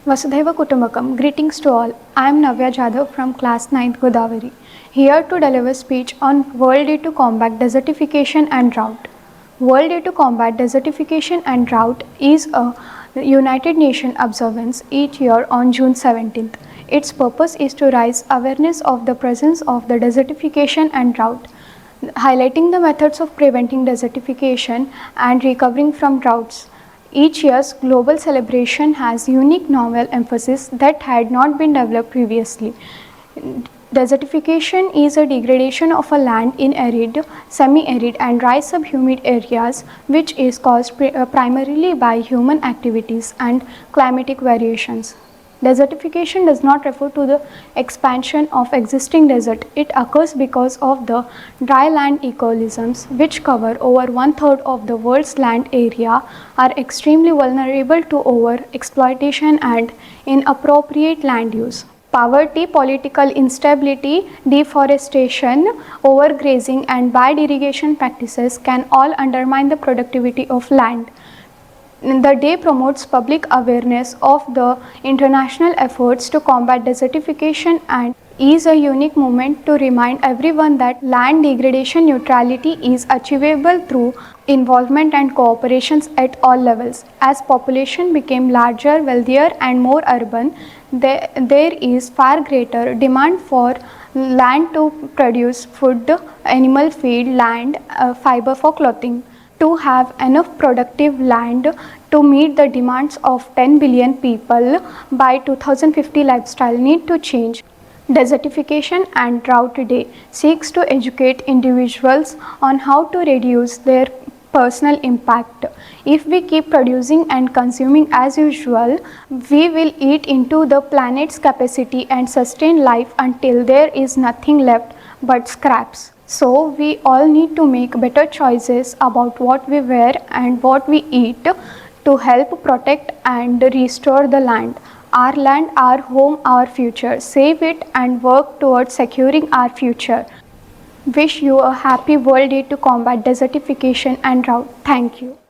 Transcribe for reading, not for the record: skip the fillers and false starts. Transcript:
Vasudhaiva Kutumbakam. Greetings to all. I am Navya Jadhav from class 9th Godavari, here to deliver speech on World Day to Combat Desertification and Drought. World Day to Combat Desertification and Drought is a United Nations observance each year on June 17th. Its purpose is to raise awareness of the presence of the desertification and drought, highlighting the methods of preventing desertification and recovering from droughts. Each year's global celebration has unique novel emphasis that had not been developed previously. Desertification is a degradation of a land in arid, semi-arid and dry subhumid areas which is caused primarily by human activities and climatic variations. Desertification does not refer to the expansion of existing desert. It occurs because of the dry land ecosystems, which cover over 1/3 of the world's land area, are extremely vulnerable to over-exploitation and inappropriate land use. Poverty, political instability, deforestation, overgrazing and bad irrigation practices can all undermine the productivity of land. The day promotes public awareness of the international efforts to combat desertification and is a unique moment to remind everyone that land degradation neutrality is achievable through involvement and cooperations at all levels. As population became larger, wealthier and more urban, there is far greater demand for land to produce food, animal feed, land, fiber for clothing. To have enough productive land to meet the demands of 10 billion people by 2050, lifestyle need to change. Desertification and Drought Day seeks to educate individuals on how to reduce their personal impact. If we keep producing and consuming as usual, we will eat into the planet's capacity and sustain life until there is nothing left but scraps. So we all need to make better choices about what we wear and what we eat to help protect and restore the land. Our land, our home, our future. Save it and work towards securing our future. Wish you a happy World Day to combat desertification and drought. Thank you.